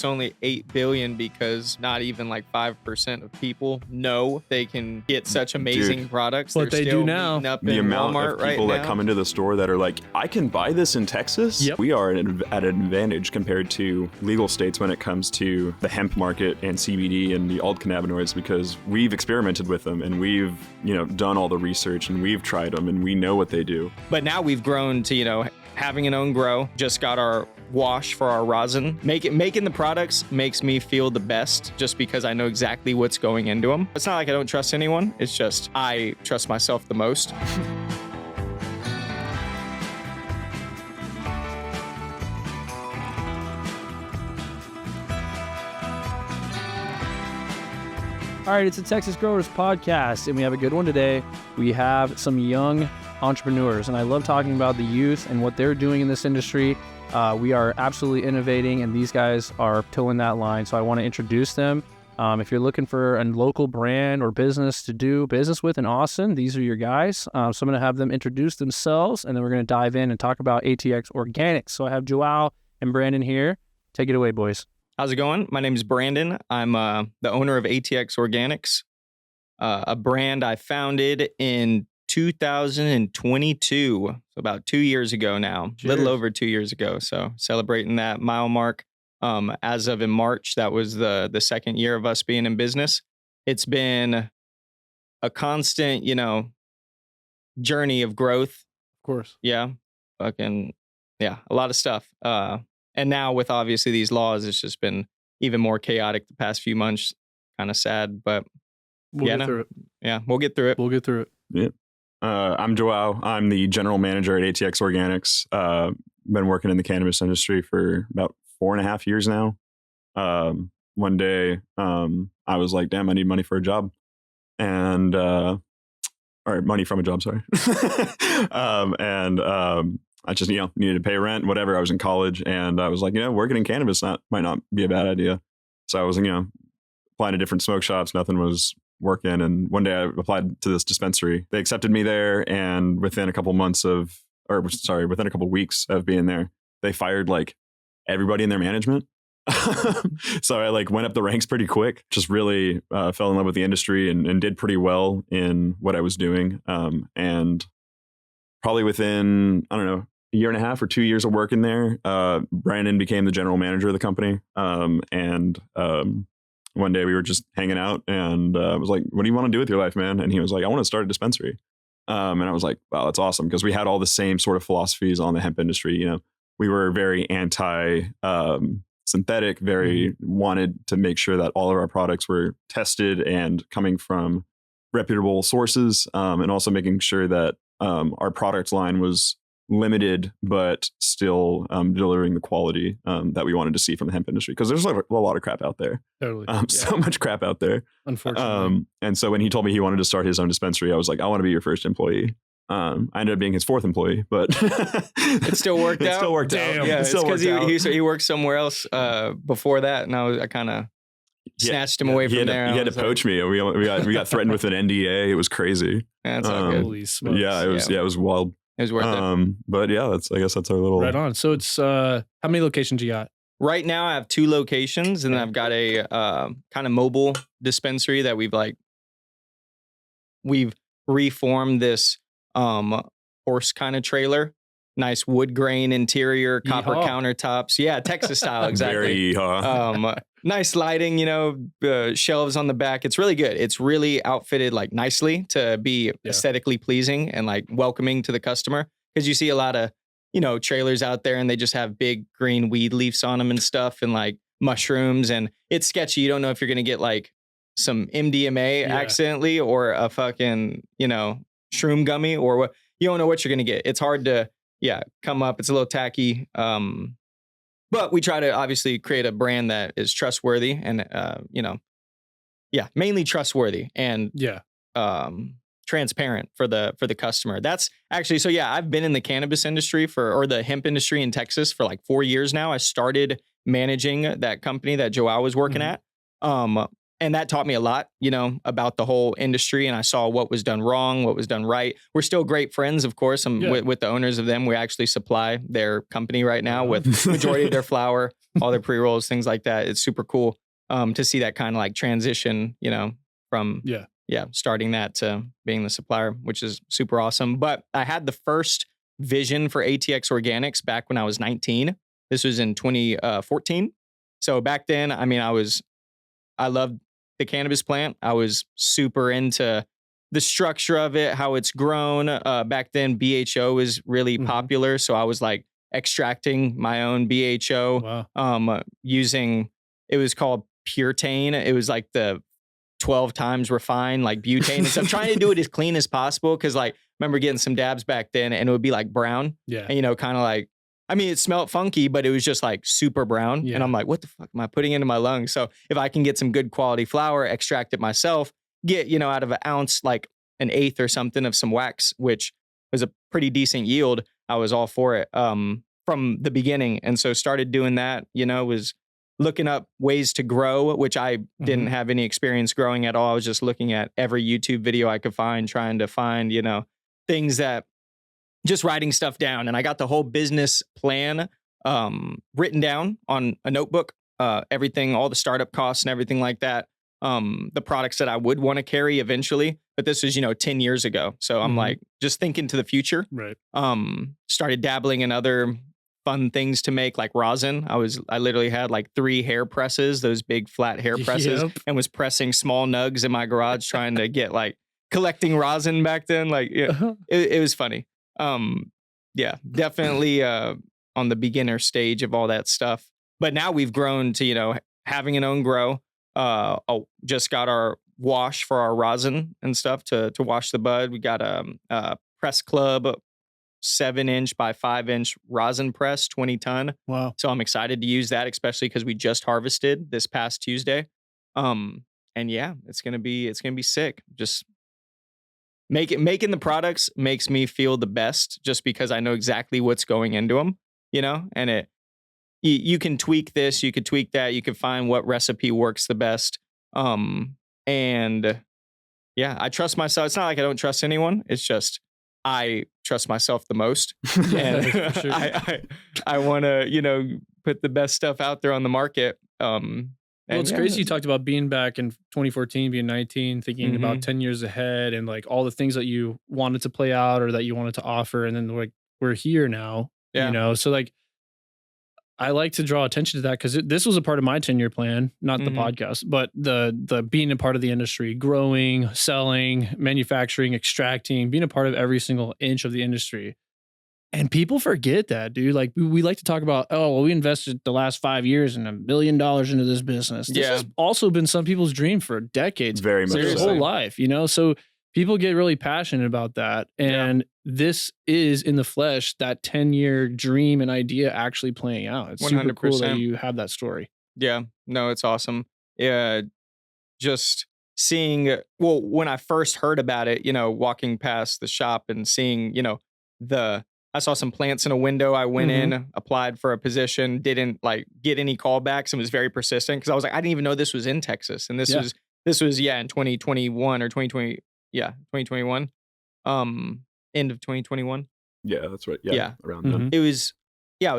It's only 8 billion because not even like 5% of people know they can get such amazing products. What they do now. Up the in amount Walmart of people right that now. come into the store that are like, I can buy this in Texas. Yep. We are at an advantage compared to legal states when it comes to the hemp market and CBD and the alt cannabinoids, because we've experimented with them and we've, done all the research and we've tried them and we know what they do. But now we've grown to, having an own grow. Just got our wash for our rosin. Making the products makes me feel the best just because I know exactly what's going into them. It's not like I don't trust anyone. It's just I trust myself the most. All right, it's a Texas Growers podcast, and we have a good one today. We have some young entrepreneurs, and I love talking about the youth and what they're doing in this industry. We are absolutely innovating, and these guys are towing that line, so I want to introduce them. If you're looking for a local brand or business to do business with in Austin, these are your guys. So I'm going to have them introduce themselves, and then we're going to dive in and talk about ATX Organics. So I have Joao and Brandon here. Take it away, boys. How's it going? My name is Brandon. I'm the owner of ATX Organics, a brand I founded in 2022, so about 2 years ago now, a little over 2 years ago. So celebrating that mile mark. As of in March, that was the second year of us being in business. It's been a constant, journey of growth. Of course. Yeah. A lot of stuff. And now with obviously these laws, it's just been even more chaotic the past few months. Kind of sad, but we'll get through it. Yeah, we'll get through it. We'll get through it. Yeah. I'm Joao. I'm the general manager at ATX Organics. Been working in the cannabis industry for about 4.5 years now. One day, I was like, damn, I need money for a job. And, or money from a job, sorry. I just, needed to pay rent, whatever. I was in college and I was like, working in cannabis might not be a bad idea. So I was, applying to different smoke shops. Nothing was working. And one day I applied to this dispensary. They accepted me there. And within a couple weeks of being there, they fired like everybody in their management. So I went up the ranks pretty quick, just really fell in love with the industry and did pretty well in what I was doing. And probably within, I don't know, a year and a half or 2 years of working there, Brandon became the general manager of the company. One day we were just hanging out and I was like, what do you want to do with your life, man? And he was like, I want to start a dispensary. And I was like, wow, that's awesome. Because we had all the same sort of philosophies on the hemp industry. We were very anti synthetic, very wanted to make sure that all of our products were tested and coming from reputable sources, and also making sure that our product line was limited, but still delivering the quality that we wanted to see from the hemp industry. Because there's a lot of crap out there. Totally. So much crap out there. Unfortunately. And so when he told me he wanted to start his own dispensary, I was like, I want to be your first employee. I ended up being his fourth employee, but it still worked out. It still worked out. Yeah, it's because he worked somewhere else before that, and I kind of snatched him away from there. He had to poach me. We got threatened with an NDA. It was crazy. That's all good. Holy smokes. Yeah, it was wild. It was worth it. But yeah, I guess that's our little right on. So it's how many locations you got? Right now I have 2 locations, and then I've got a kind of mobile dispensary that we've reformed this horse kind of trailer. Nice wood grain interior, copper countertops. Yeah, Texas style, exactly. Very nice lighting, shelves on the back. It's really good. It's really outfitted nicely to be aesthetically pleasing and welcoming to the customer. Because you see a lot of, trailers out there and they just have big green weed leaves on them and stuff and mushrooms. And it's sketchy. You don't know if you're going to get some MDMA accidentally or a fucking, shroom gummy or what. You don't know what you're going to get. It's hard to, come up. It's a little tacky. But we try to obviously create a brand that is trustworthy and, mainly trustworthy and transparent for the customer. That's actually, I've been in the cannabis industry or the hemp industry in Texas for 4 years now. I started managing that company that Joao was working at. And that taught me a lot, about the whole industry. And I saw what was done wrong, what was done right. We're still great friends, of course. With the owners of them. We actually supply their company right now with majority of their flower, all their pre-rolls, things like that. It's super cool to see that kind of like transition, from starting that to being the supplier, which is super awesome. But I had the first vision for ATX Organics back when I was 19. This was in 2014. So back then, I loved the cannabis plant. I was super into the structure of it, how it's grown. Back then, BHO was really popular. So I was like extracting my own BHO, using, it was called Puretane. It was like the 12 times refined, like butane and stuff, trying to do it as clean as possible. Cause like, I remember getting some dabs back then and it would be like brown. Yeah. And, kind of like, it smelled funky, but it was just like super brown. Yeah. And I'm like, what the fuck am I putting into my lungs? So if I can get some good quality flower, extract it myself, get, out of an ounce, like an eighth or something of some wax, which was a pretty decent yield, I was all for it from the beginning. And so started doing that, was looking up ways to grow, which I didn't have any experience growing at all. I was just looking at every YouTube video I could find, trying to find, things that, just writing stuff down. And I got the whole business plan written down on a notebook, everything, all the startup costs and everything like that. The products that I would want to carry eventually. But this was, 10 years ago. So I'm like, just thinking to the future. Right. Started dabbling in other fun things to make, like rosin. I literally had like 3 hair presses, those big flat hair presses, and was pressing small nugs in my garage trying to get like collecting rosin back then. Like, it was funny. Definitely on the beginner stage of all that stuff. But now we've grown to, having an own grow. Just got our wash for our rosin and stuff to wash the bud. We got a Press Club 7-inch by 5-inch rosin press, 20 ton. Wow. So I'm excited to use that, especially because we just harvested this past Tuesday. And yeah, it's gonna be sick. Just making the products makes me feel the best, just because I know exactly what's going into them, and you can tweak this, you could tweak that, you can find what recipe works the best. And yeah, I trust myself. It's not like I don't trust anyone. It's just, I trust myself the most. And sure. I want to, put the best stuff out there on the market. Well, it's crazy you talked about being back in 2014, being 19, thinking about 10 years ahead and like all the things that you wanted to play out or that you wanted to offer. And then like, we're here now, so like, I like to draw attention to that because this was a part of my 10-year plan, not the podcast, but the being a part of the industry, growing, selling, manufacturing, extracting, being a part of every single inch of the industry. And people forget that, dude. Like we like to talk about, we invested the last 5 years and $1 million into this business. This has also been some people's dream for decades, very much their whole life, So people get really passionate about that. And this is in the flesh, that 10-year dream and idea actually playing out. It's 100%. Super cool that you have that story. Yeah, no, it's awesome. Yeah, just seeing, when I first heard about it, walking past the shop and seeing, I saw some plants in a window. I went in, applied for a position, didn't like get any callbacks, and was very persistent because I was like, I didn't even know this was in Texas. And this was in 2021 or 2020. Yeah, 2021. End of 2021. Yeah, that's right. Yeah. Around then. It was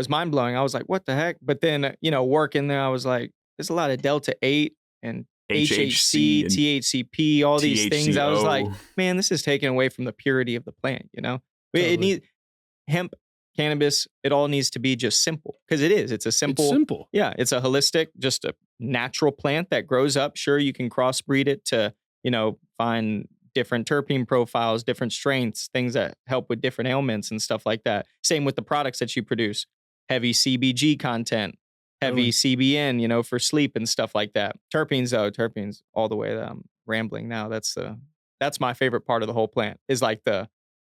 mind blowing. I was like, what the heck? But then, working there, I was like, there's a lot of Delta 8 and HHC, and THCP, all these things. I was like, man, this is taken away from the purity of the plant, Totally. It needs hemp, cannabis, it all needs to be just simple because it is. It's a simple. It's simple. Yeah, it's a holistic, just a natural plant that grows up. Sure, you can crossbreed it to, find different terpene profiles, different strengths, things that help with different ailments and stuff like that. Same with the products that you produce. Heavy CBG content, heavy CBN, for sleep and stuff like that. Terpenes all the way. I'm rambling now. That's my favorite part of the whole plant is like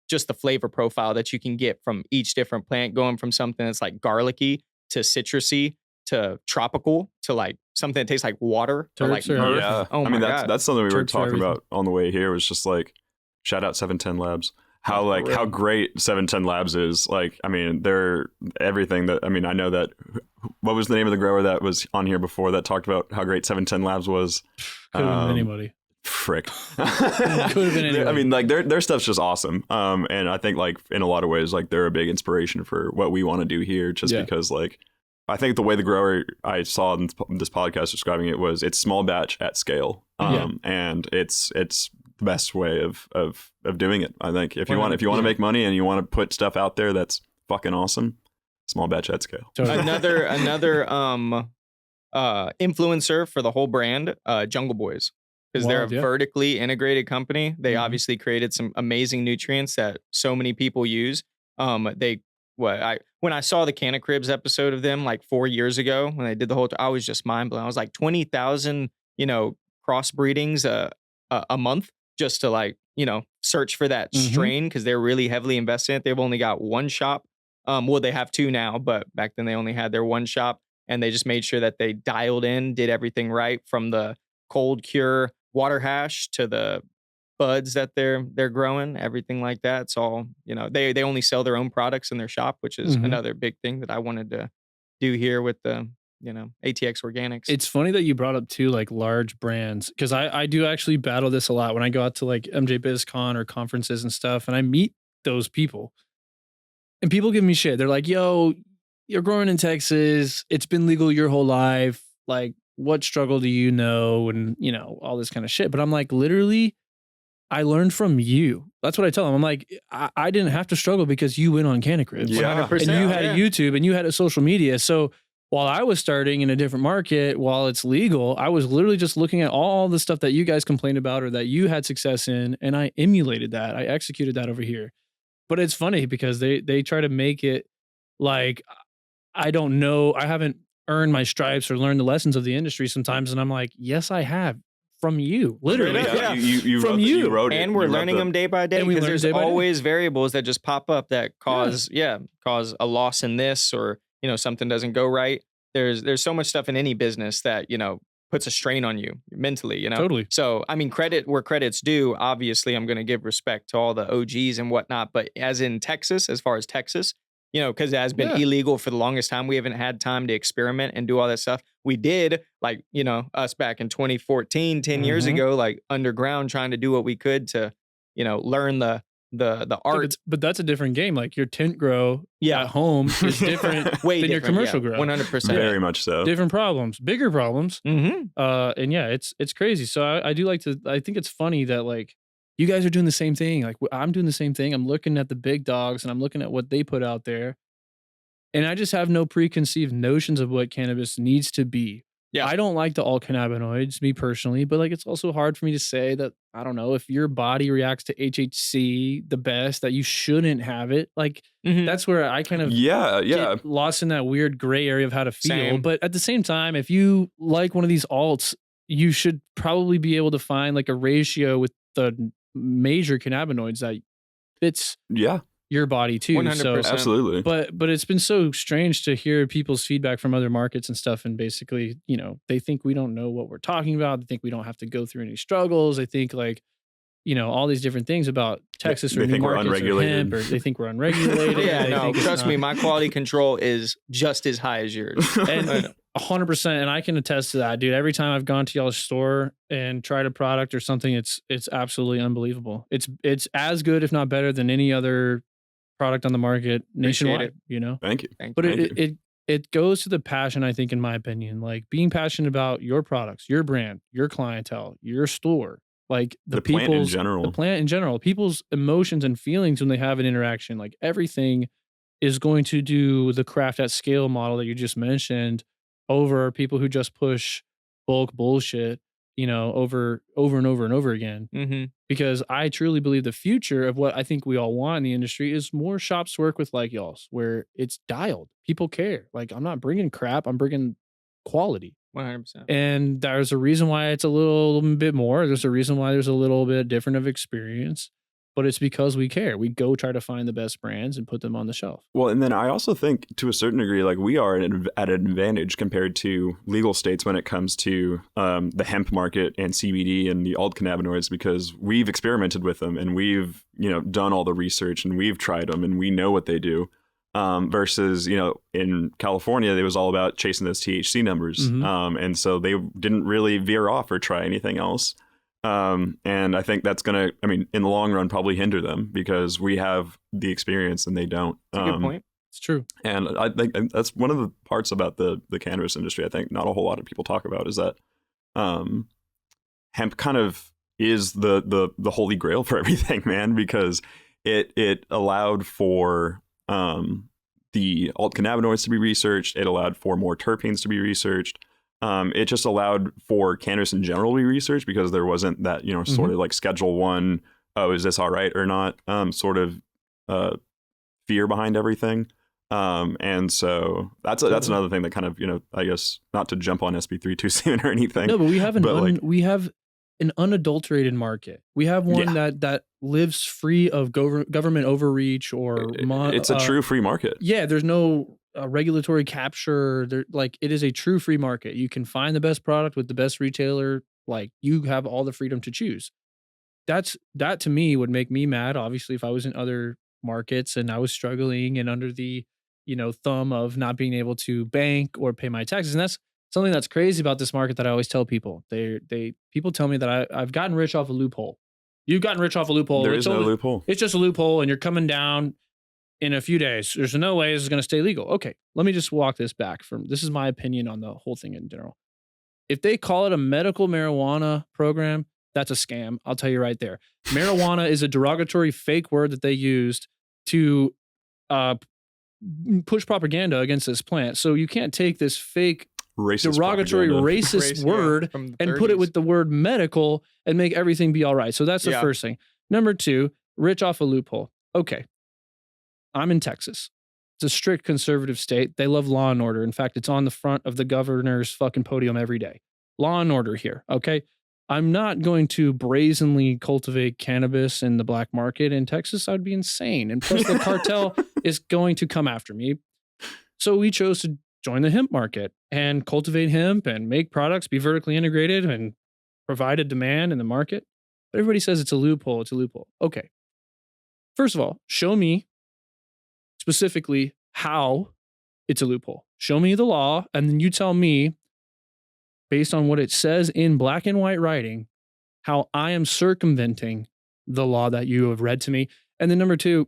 just the flavor profile that you can get from each different plant, going from something that's like garlicky to citrusy to tropical to like something that tastes like water or like earth. Yeah. Oh my God. That's something we were talking about on the way here. Was just like, shout out 710 Labs. How great 710 Labs is. Like, they're everything that, I know that what was the name of the grower that was on here before that talked about how great 710 Labs was? Could have been anybody. Frick. Could have been anybody. I mean, like their stuff's just awesome. And I think like in a lot of ways, like they're a big inspiration for what we want to do here, just because like I think the way the grower I saw in this podcast describing it was it's small batch at scale. And it's the best way of doing it. I think if you want to make money and you want to put stuff out there that's fucking awesome, small batch at scale. Totally. Another influencer for the whole brand, Jungle Boys. Because they're a vertically integrated company. They obviously created some amazing nutrients that so many people use. When I saw the Canna Cribs episode of them like 4 years ago when they did the whole, I was just mind blown. I was like 20,000, crossbreedings a month just to like, search for that strain because they're really heavily invested in it. They've only got one shop. Well, they have two now, but back then they only had their one shop, and they just made sure that they dialed in, did everything right from the cold cure water hash to the buds that they're growing, everything like that. It's all, they only sell their own products in their shop, which is another big thing that I wanted to do here with the, ATX Organics. It's funny that you brought up two like large brands, because I do actually battle this a lot when I go out to like MJ BizCon or conferences and stuff, and I meet those people and people give me shit. They're like, yo, you're growing in Texas. It's been legal your whole life. Like, what struggle do you know? And, all this kind of shit. But I'm like, literally, I learned from you. That's what I tell them. I'm like, I didn't have to struggle because you went on Canna Cribs. Yeah. 100%, and you had a YouTube and you had a social media. So while I was starting in a different market, while it's legal, I was literally just looking at all the stuff that you guys complained about or that you had success in. And I emulated that. I executed that over here. But it's funny because they try to make it like, I don't know. I haven't earn my stripes or learn the lessons of the industry sometimes. And I'm like, yes, I have from you, literally. You from you wrote it. And we're learning them day by day because there's always variables that just pop up that cause a loss in this or, something doesn't go right. There's so much stuff in any business that, puts a strain on you mentally, Totally. So, I mean, credit where credit's due. Obviously, I'm going to give respect to all the OGs and whatnot. But as in Texas, as far as Texas, because it has been illegal for the longest time. We haven't had time to experiment and do all that stuff. We did, like, us back in 2014, 10 years ago, like underground trying to do what we could to, learn the art. But that's a different game. Like your tent grow at home is different than your commercial grow. 100%. Very much so. Different problems, bigger problems. And it's crazy. So I do like to, I think it's funny that like, you guys are doing the same thing. Like I'm doing the same thing. I'm looking at the big dogs and I'm looking at what they put out there. And I just have no preconceived notions of what cannabis needs to be. Yeah. I don't like the all cannabinoids, me personally, but like it's also hard for me to say that, I don't know, if your body reacts to HHC the best, that you shouldn't have it. Like that's where I kind of get lost in that weird gray area of how to feel. Same. But at the same time, if you like one of these alts, you should probably be able to find like a ratio with the major cannabinoids that fits your body too. 100%. So, absolutely. But it's been so strange to hear people's feedback from other markets and stuff. And basically, they think we don't know what we're talking about. They think we don't have to go through any struggles. They think like, all these different things about Texas or new markets or hemp, or they think we're unregulated. Trust me, my quality control is just as high as yours. And 100%. And I can attest to that, dude. Every time I've gone to y'all's store and tried a product or something, it's absolutely unbelievable. It's as good, if not better, than any other product on the market nationwide, Thank you. But it goes to the passion, I think, in my opinion, like being passionate about your products, your brand, your clientele, your store, like the plant in general, people's emotions and feelings when they have an interaction. Like everything is going to do the craft at scale model that you just mentioned over people who just push bulk bullshit, over and over and over again. Because I truly believe the future of what I think we all want in the industry is more shops to work with like y'all's, where it's dialed. People care. Like I'm not bringing crap. I'm bringing quality. 100%. And there's a reason why it's a little bit more. There's a reason why there's a little bit different of experience. But it's because we care. We go try to find the best brands and put them on the shelf. Well, and then I also think to a certain degree, like we are at an advantage compared to legal states when it comes to the hemp market and CBD and the alt cannabinoids, because we've experimented with them and we've, done all the research and we've tried them and we know what they do. versus, in California, it was all about chasing those THC numbers. And so they didn't really veer off or try anything else. And I think that's going to, in the long run, probably hinder them because we have the experience and they don't. That's a good point. It's true. And I think that's one of the parts about the cannabis industry I think not a whole lot of people talk about is that hemp kind of is the holy grail for everything, man, because it allowed for the alt cannabinoids to be researched. It allowed for more terpenes to be researched. It just allowed for cannabis in general to be researched because there wasn't that, sort of like Schedule 1, oh, is this all right or not, sort of fear behind everything. And so that's another thing that kind of, I guess not to jump on SB3 too soon or anything. No, but we have we have an unadulterated market. We have one that lives free of government overreach or it's a true free market. Yeah, there's no regulatory capture. It is a true free market. You can find the best product with the best retailer. Like you have all the freedom to choose. That to me would make me mad. Obviously, if I was in other markets and I was struggling and under the thumb of not being able to bank or pay my taxes, and that's something that's crazy about this market that I always tell people. People tell me that I've gotten rich off a loophole. You've gotten rich off a loophole. There is no loophole. It's just a loophole, and you're coming down in a few days. There's no way this is going to stay legal. Okay, let me just walk this back. This is my opinion on the whole thing in general. If they call it a medical marijuana program, that's a scam. I'll tell you right there. Marijuana is a derogatory fake word that they used to push propaganda against this plant. So you can't take this fake derogatory racist word and put it with the word medical and make everything be all right. So that's the first thing. Number two, rich off a loophole. Okay. I'm in Texas. It's a strict conservative state. They love law and order. In fact, it's on the front of the governor's fucking podium every day. Law and order here. Okay. I'm not going to brazenly cultivate cannabis in the black market in Texas. I'd be insane. And plus the cartel is going to come after me. So we chose to join the hemp market and cultivate hemp and make products, be vertically integrated and provide a demand in the market. But everybody says it's a loophole. It's a loophole. Okay. First of all, show me specifically how it's a loophole. Show me the law, and then you tell me, based on what it says in black and white writing, how I am circumventing the law that you have read to me. And then number two,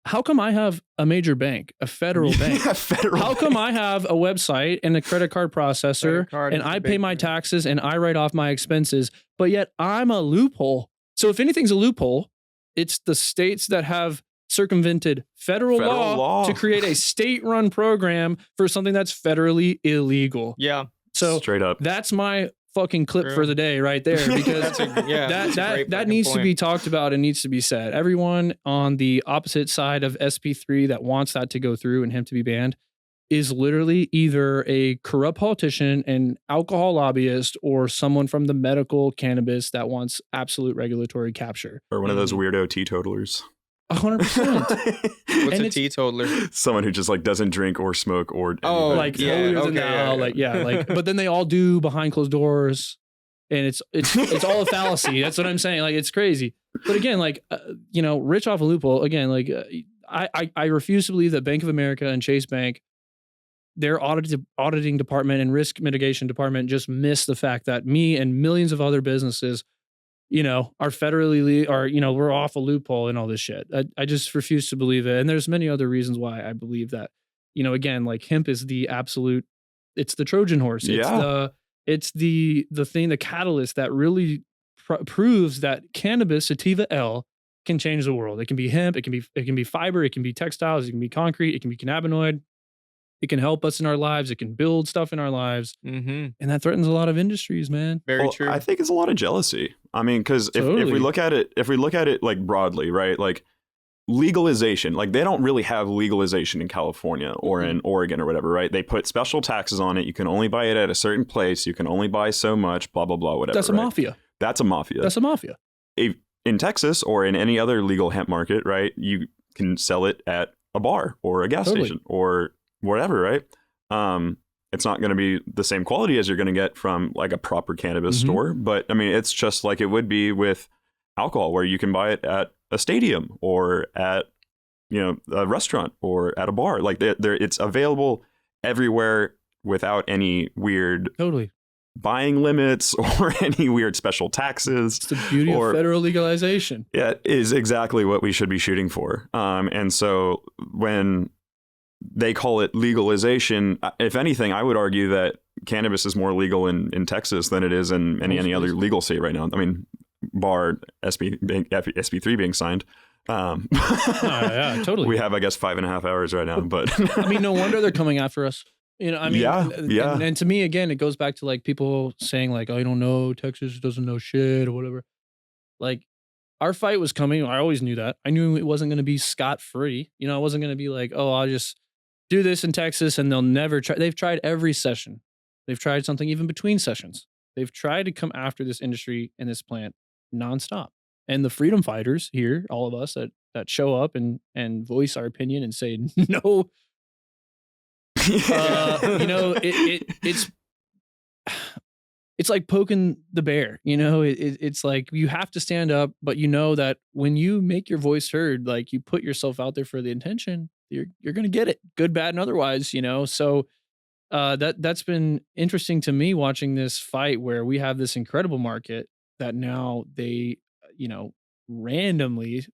how come I have a major bank, a federal bank? How come I have a website and a credit card processor and I pay my taxes and I write off my expenses, but yet I'm a loophole? So if anything's a loophole, it's the states that have circumvented federal law to create a state-run program for something that's federally illegal. Yeah. So straight up, that's my fucking clip for the day right there, because that needs to be talked about and needs to be said. Everyone on the opposite side of SP3 that wants that to go through and him to be banned is literally either a corrupt politician, an alcohol lobbyist, or someone from the medical cannabis that wants absolute regulatory capture. Or one of those weirdo teetotalers. 100%. What's a teetotaler? Someone who just like doesn't drink or smoke or but then they all do behind closed doors, and it's all a fallacy. That's what I'm saying. Like, it's crazy. But again, like rich off a loophole. Again, like I refuse to believe that Bank of America and Chase Bank, their auditing department and risk mitigation department just missed the fact that me and millions of other businesses, are federally, we're off a loophole and all this shit. I just refuse to believe it. And there's many other reasons why I believe that, again, like hemp is the absolute, it's the Trojan horse. It's the thing, the catalyst that really proves that cannabis, sativa L, can change the world. It can be hemp. It can be fiber. It can be textiles. It can be concrete. It can be cannabinoid. It can help us in our lives. It can build stuff in our lives. Mm-hmm. And that threatens a lot of industries, man. Very true. I think it's a lot of jealousy. I mean, because if we look at it like broadly, right? Like legalization, like they don't really have legalization in California or in Oregon or whatever, right? They put special taxes on it. You can only buy it at a certain place. You can only buy so much, blah, blah, blah, whatever. That's a mafia. That's a mafia. That's a mafia. In Texas or in any other legal hemp market, right? You can sell it at a bar or a gas station or whatever, right? It's not going to be the same quality as you're going to get from like a proper cannabis store. But I mean, it's just like it would be with alcohol, where you can buy it at a stadium or at a restaurant or at a bar. Like it's available everywhere without any weird buying limits or any weird special taxes. It's the beauty of federal legalization. Yeah, it is exactly what we should be shooting for. And so when they call it legalization, if anything, I would argue that cannabis is more legal in Texas than it is in any other legal state right now. I mean, bar SB3 being signed. Yeah, totally. We have, I guess, 5.5 hours right now, but I mean, no wonder they're coming after us. I mean, yeah. And to me, again, it goes back to like people saying like, oh, you don't know, Texas doesn't know shit or whatever. Like, our fight was coming. I always knew that. I knew it wasn't going to be scot-free. I wasn't going to be like, oh, I'll just do this in Texas and they'll never try. They've tried every session. They've tried something even between sessions. They've tried to come after this industry and this plant nonstop. And the freedom fighters here, all of us that show up and voice our opinion and say no, it's like poking the bear. It's like you have to stand up, but that when you make your voice heard, like you put yourself out there for the intention, you're gonna get it, good, bad, and otherwise. So that's been interesting to me watching this fight where we have this incredible market that now they randomly,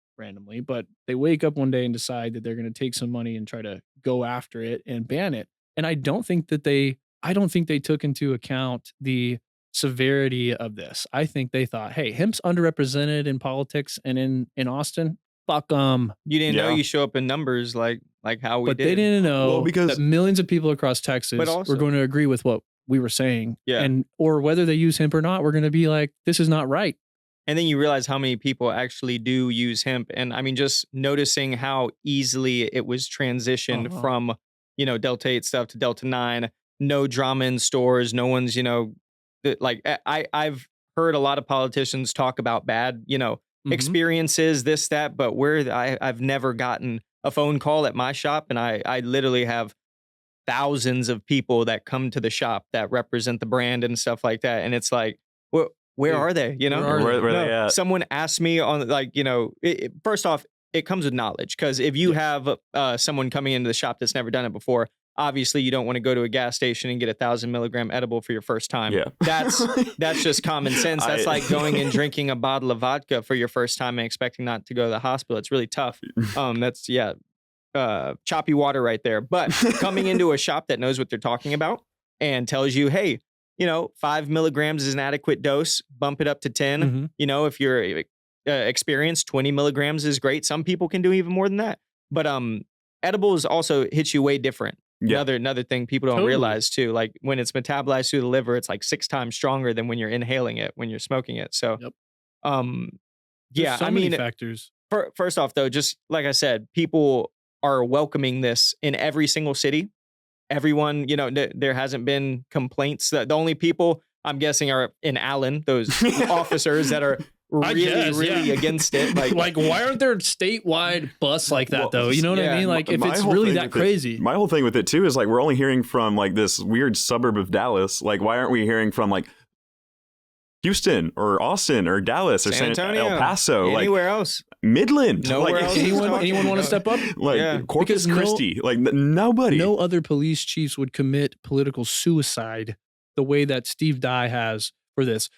but they wake up one day and decide that they're going to take some money and try to go after it and ban it. And I don't think they took into account the severity of this. I think they thought, hey, hemp's underrepresented in politics and in Austin. Fuck them. You didn't know you show up in numbers like how we did. But they didn't know that millions of people across Texas were going to agree with what we were saying. Yeah. Or whether they use hemp or not, we're going to be like, this is not right. And then you realize how many people actually do use hemp. And I mean, just noticing how easily it was transitioned from, Delta 8 stuff to Delta 9, no drama in stores. No one's, like I've heard a lot of politicians talk about bad, experiences, this, that, but I've never gotten a phone call at my shop. And I literally have thousands of people that come to the shop that represent the brand and stuff like that. And it's like, where are they? Where are they at? Someone asked me on first off, it comes with knowledge. Because if you have someone coming into the shop that's never done it before, obviously you don't want to go to a gas station and get 1,000 milligram edible for your first time. Yeah. That's just common sense. That's like going and drinking a bottle of vodka for your first time and expecting not to go to the hospital. It's really tough. That's choppy water right there. But coming into a shop that knows what they're talking about and tells you, hey, 5 milligrams is an adequate dose. Bump it up to 10. Mm-hmm. If you're experienced, 20 milligrams is great. Some people can do even more than that. But edibles also hits you way different. Yeah. Another thing people don't realize too. Like when it's metabolized through the liver, it's like 6 times stronger than when you're inhaling it, when you're smoking it. So, many factors. First off, though, just like I said, people are welcoming this in every single city. Everyone, there hasn't been complaints. The only people I'm guessing are in Allen, those officers that are really against it. Like, why aren't there statewide busts like that, though? You know what I mean? Like, if it's really that crazy. My whole thing with it, too, is like, we're only hearing from like this weird suburb of Dallas. Like, why aren't we hearing from like Houston or Austin or Dallas or San Antonio, El Paso, anywhere else, Midland, nowhere else. Anyone want to step up? Corpus Christi, nobody. No other police chiefs would commit political suicide the way that Steve Dye has for this.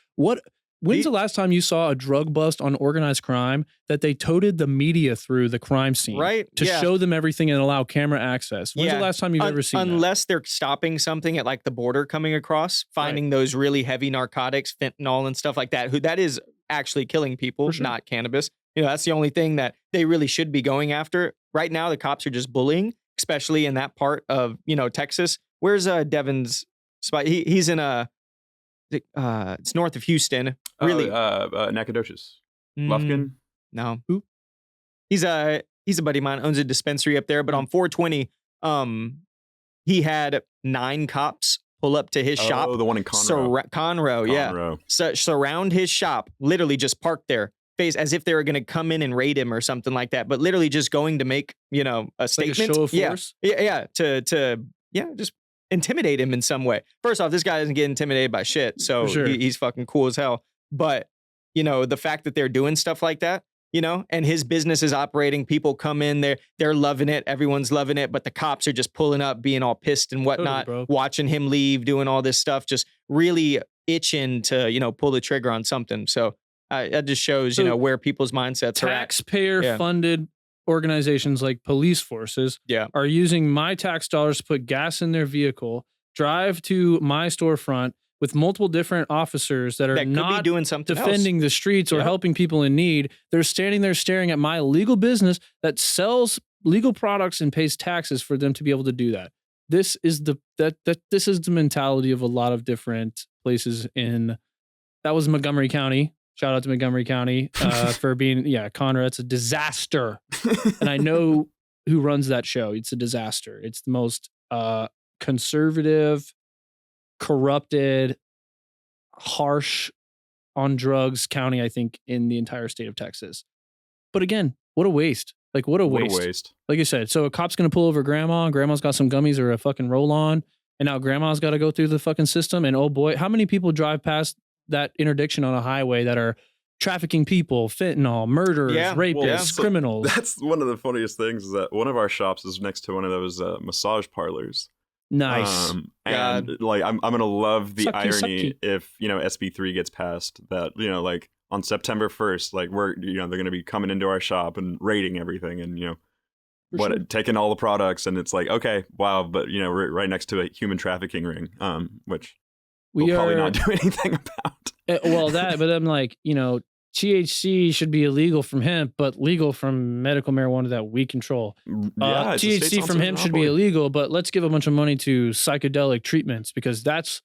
When's the last time you saw a drug bust on organized crime that they toted the media through the crime scene to show them everything and allow camera access? When's the last time you've ever seen unless they're stopping something at like the border coming across, finding those really heavy narcotics, fentanyl and stuff like that, that is actually killing people, not cannabis. That's the only thing that they really should be going after. Right now, the cops are just bullying, especially in that part of, Texas. Where's Devin's spot? He's in it's north of Houston. Really? Nacogdoches. Lufkin? No. Who? He's a buddy of mine, owns a dispensary up there, but on 420, he had 9 cops pull up to his shop. Oh, the one in Conroe. Conroe, yeah. Surround his shop, literally just parked there, face as if they were going to come in and raid him or something like that, but literally just going to make, a statement. Like a show of force? Yeah. To just intimidate him in some way. First off, this guy doesn't get intimidated by shit, so he's fucking cool as hell. But, the fact that they're doing stuff like that, and his business is operating. People come in there, they're loving it. Everyone's loving it. But the cops are just pulling up, being all pissed and whatnot, watching him leave, doing all this stuff, just really itching to, pull the trigger on something. So that just shows, where people's mindsets are at. Taxpayer funded organizations like police forces are using my tax dollars to put gas in their vehicle, drive to my storefront with multiple different officers that are not doing something defending the streets or helping people in need. They're standing there staring at my legal business that sells legal products and pays taxes for them to be able to do that. This is the mentality of a lot of different places that was Montgomery County. Shout out to Montgomery County for being, Conrad, it's a disaster. And I know who runs that show. It's a disaster. It's the most conservative, corrupted, harsh on drugs county, I think, in the entire state of Texas. But again, what a waste. Like, what a waste. Like you said, so a cop's going to pull over grandma, and grandma's got some gummies or a fucking roll-on, and now grandma's got to go through the fucking system. And oh boy, how many people drive past that interdiction on a highway that are trafficking people, fentanyl, murderers, rapists, criminals? That's one of the funniest things is that one of our shops is next to one of those massage parlors. Nice. And like I'm gonna love the irony if SB3 gets passed, that like on September 1st, like we're they're gonna be coming into our shop and raiding everything and taking all the products, and it's like, okay, wow, but we're right next to a human trafficking ring, which we'll probably not do anything about. But I'm like, THC should be illegal from hemp, but legal from medical marijuana that we control. THC from hemp should be illegal, but let's give a bunch of money to psychedelic treatments because that's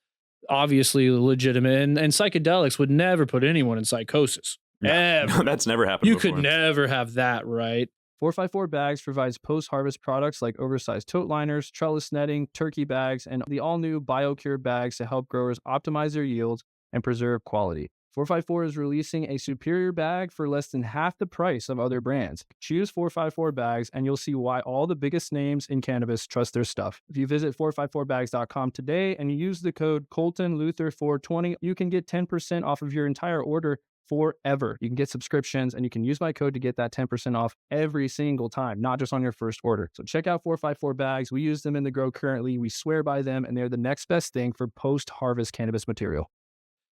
obviously legitimate. And psychedelics would never put anyone in psychosis. No, that's never happened before. Could never have that, right? 454 Bags provides post-harvest products like oversized tote liners, trellis netting, turkey bags, and the all-new BioCure bags to help growers optimize their yields and preserve quality. 454 is releasing a superior bag for less than half the price of other brands. Choose 454 Bags and you'll see why all the biggest names in cannabis trust their stuff. If you visit 454bags.com today and you use the code ColtonLuther420, you can get 10% off of your entire order forever. You can get subscriptions and you can use my code to get that 10% off every single time, not just on your first order. So check out 454 Bags. We use them in the grow currently. We swear by them and they're the next best thing for post-harvest cannabis material.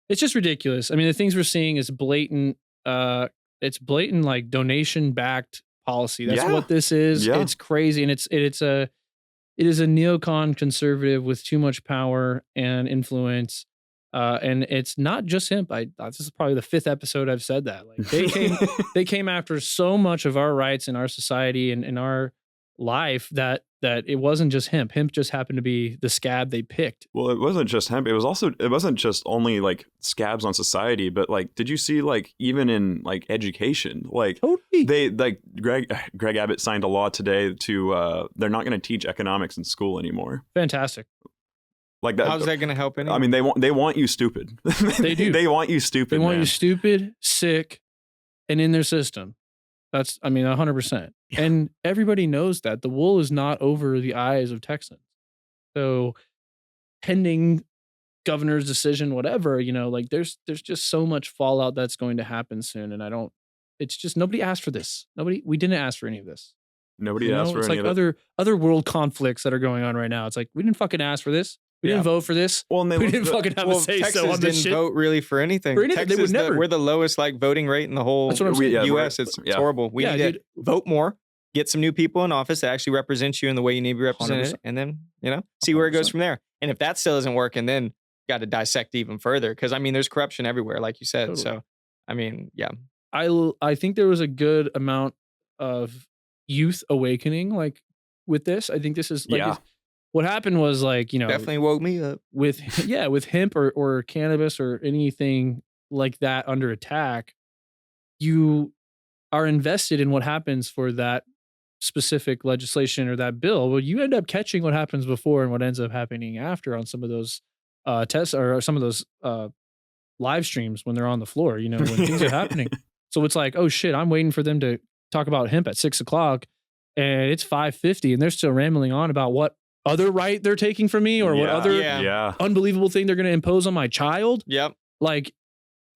It's just ridiculous. I mean, the things we're seeing is blatant. It's blatant, like donation-backed policy. That's what this is. Yeah. It's crazy, and it is a neocon conservative with too much power and influence. And it's not just hemp. This is probably the 5th episode I've said that. Like they came after so much of our rights in our society and in our life that it wasn't just hemp. Hemp just happened to be the scab they picked. Well, it wasn't just hemp. It wasn't just only like scabs on society, but like, did you see like even in like education, like totally. They like Greg Abbott signed a law today to they're not going to teach economics in school anymore. Fantastic. Like that. How's that going to help anyone? I mean, they want you stupid. They do. They want you stupid. They want you stupid, sick, and in their system. That's, 100%. Yeah. And everybody knows that the wool is not over the eyes of Texans. So pending governor's decision, whatever, like there's just so much fallout that's going to happen soon. And it's just, nobody asked for this. We didn't ask for any of this. Nobody asked for any of it. It's like other world conflicts that are going on right now. It's like, we didn't fucking ask for this. We didn't vote for this. Well, and we didn't fucking have a say so on this shit. Vote really for anything. Texas, they would never. We're the lowest voting rate in the whole U.S. It's horrible. We need to vote more, get some new people in office that actually represent you in the way you need to be represented, 100%. And then see where it goes from there. And if that still isn't working, then got to dissect even further because there's corruption everywhere, like you said. Totally. So I think there was a good amount of youth awakening, like with this. I think this is like. What happened was definitely woke me up with hemp or cannabis or anything like that under attack. You are invested in what happens for that specific legislation or that bill. Well, you end up catching what happens before and what ends up happening after on some of those tests or some of those live streams when they're on the floor, when things are happening. So it's like, oh shit, I'm waiting for them to talk about hemp at 6:00 and it's 5:50 and they're still rambling on about what other right they're taking from me or what other unbelievable thing they're going to impose on my child. Yep. Like,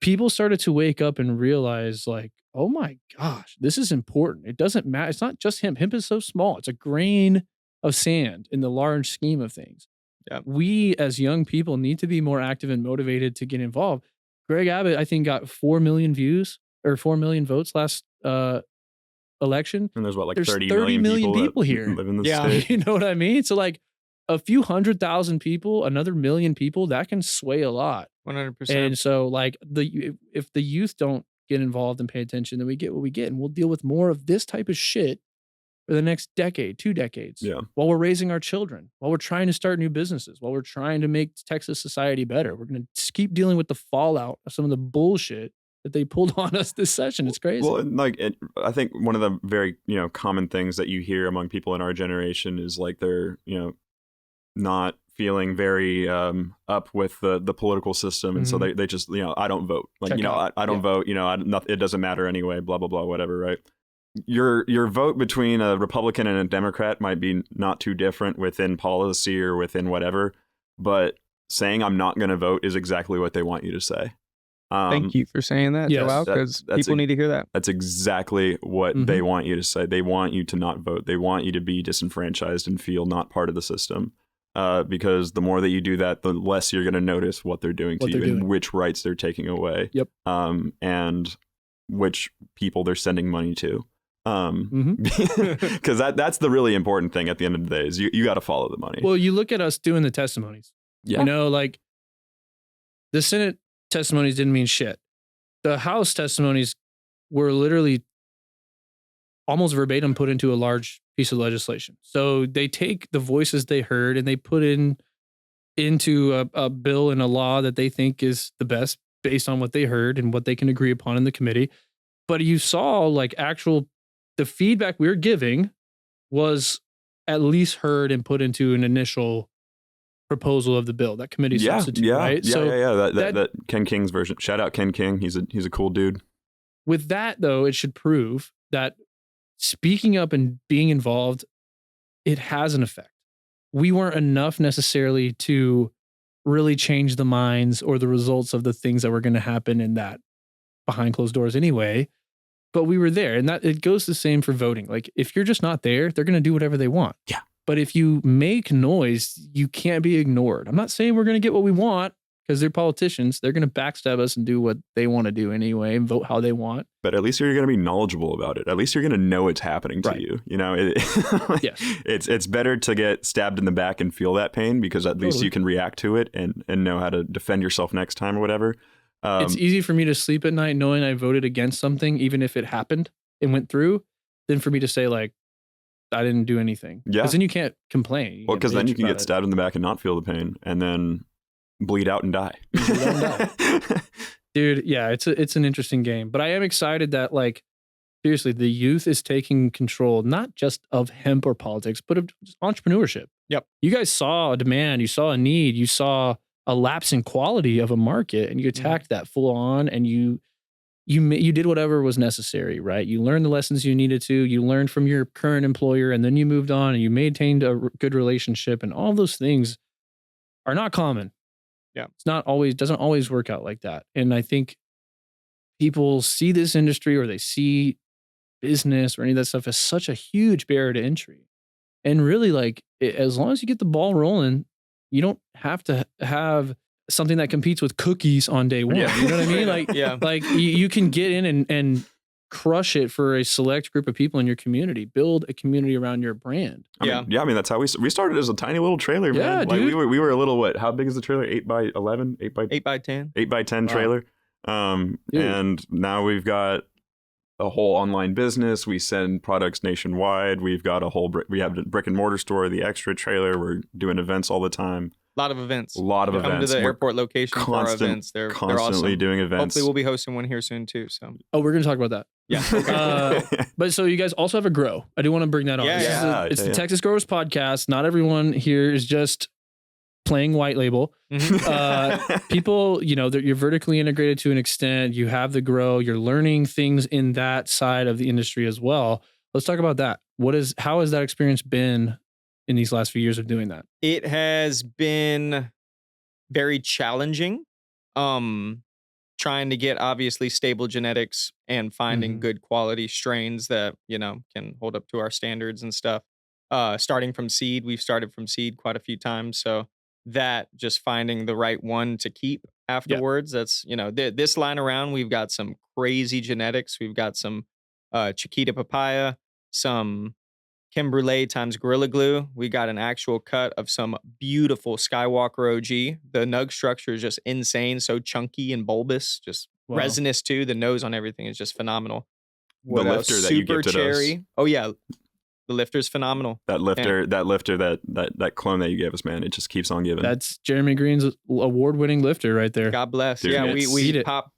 people started to wake up and realize like, oh my gosh, this is important. It doesn't matter. It's not just hemp. Hemp is so small. It's a grain of sand in the large scheme of things. Yeah. We as young people need to be more active and motivated to get involved. Greg Abbott, I think, got 4 million views or 4 million votes last election. And there's what, like There's 30 million people here. live in the Yeah. state. You know what I mean? So like a few 100,000 people, another million people, that can sway a lot. 100%. And so like if the youth don't get involved and pay attention, then we get what we get, and we'll deal with more of this type of shit for the next decade, 2 decades. Yeah. While we're raising our children, while we're trying to start new businesses, while we're trying to make Texas society better, we're going to keep dealing with the fallout of some of the bullshit that they pulled on us this session. It's crazy. Well, and I think one of the very, common things that you hear among people in our generation is like they're, not feeling very up with the political system. And so they just, I don't vote. Like, Check out. I don't vote, it doesn't matter anyway, blah, blah, blah, whatever, right? Your vote between a Republican and a Democrat might be not too different within policy or within whatever, but saying I'm not going to vote is exactly what they want you to say. Thank you for saying that, yes, Joao, because people need to hear that. That's exactly what they want you to say. They want you to not vote. They want you to be disenfranchised and feel not part of the system. Because the more that you do that, the less you're going to notice what they're doing to you and which rights they're taking away. Yep. And which people they're sending money to. Because that's the really important thing at the end of the day is you got to follow the money. Well, you look at us doing the testimonies. Yeah. Like the Senate testimonies didn't mean shit. The House testimonies were literally almost verbatim put into a large piece of legislation. So they take the voices they heard and they put into a bill and a law that they think is the best based on what they heard and what they can agree upon in the committee. But you saw like the feedback we're giving was at least heard and put into an initial proposal of the bill, that committee substitute, right? That Ken King's version. Shout out Ken King. He's a cool dude. With that though, it should prove that speaking up and being involved, it has an effect. We weren't enough necessarily to really change the minds or the results of the things that were going to happen in that behind closed doors anyway, but we were there. And that it goes the same for voting. Like if you're just not there, they're going to do whatever they want. Yeah. But if you make noise, you can't be ignored. I'm not saying we're going to get what we want because they're politicians. They're going to backstab us and do what they want to do anyway and vote how they want. But at least you're going to be knowledgeable about it. At least you're going to know it's happening to you. Yes. It's better to get stabbed in the back and feel that pain because at least you can react to it and know how to defend yourself next time or whatever. It's easy for me to sleep at night knowing I voted against something, even if it happened and went through, than for me to say like, I didn't do anything. Yeah. Because then you can't complain. Well, because then you can get stabbed in the back and not feel the pain and then bleed out and die. Dude, yeah, it's an interesting game. But I am excited that like, seriously, the youth is taking control, not just of hemp or politics, but of entrepreneurship. Yep. You guys saw a demand, you saw a need, you saw a lapse in quality of a market, and you attacked that full on, and you did whatever was necessary, right? You learned the lessons you needed to, you learned from your current employer, and then you moved on and you maintained a good relationship, and all those things are not common. Yeah. Doesn't always work out like that. And I think people see this industry or they see business or any of that stuff as such a huge barrier to entry. And really like, as long as you get the ball rolling, you don't have to have something that competes with cookies on day one. Yeah. You know what I mean? Like, like you can get in and crush it for a select group of people in your community. Build a community around your brand. I mean, that's how we started as a tiny little trailer, man. Yeah, like dude. we were a little, what? How big is the trailer? 8x11? 8x10. 8x10 trailer. And now we've got a whole online business. We send products nationwide. We've got we have a brick and mortar store, the Extra trailer. We're doing events all the time. A lot of events. Come to the airport location for our events. They're constantly awesome. doing events. Hopefully we'll be hosting one here soon too. So we're going to talk about that. Yeah. But so you guys also have a grow. I do want to bring that on. It's the Texas Growers Podcast. Not everyone here is just playing white label. People, you're vertically integrated to an extent. You have the grow. You're learning things in that side of the industry as well. Let's talk about that. How has that experience been in these last few years of doing that? It has been very challenging. trying to get obviously stable genetics and finding Mhm. good quality strains that, you know, can hold up to our standards and stuff. Starting from seed, we've started from seed quite a few times. So that just finding the right one to keep afterwards, that's, you know, this line around, we've got some crazy genetics. We've got some Chiquita papaya, some creme brulee times Gorilla Glue. We got an actual cut of some beautiful Skywalker OG. The nug structure is just insane, so chunky and bulbous, just Wow. resinous too. The nose on everything is just phenomenal. The What else? lifter that you Super gifted cherry. us. Oh yeah, the lifter's phenomenal. That clone that you gave us, man, it just keeps on giving. That's Jeremy Green's award-winning lifter right there. God bless. Dude, yeah, it's- we Seed it. popped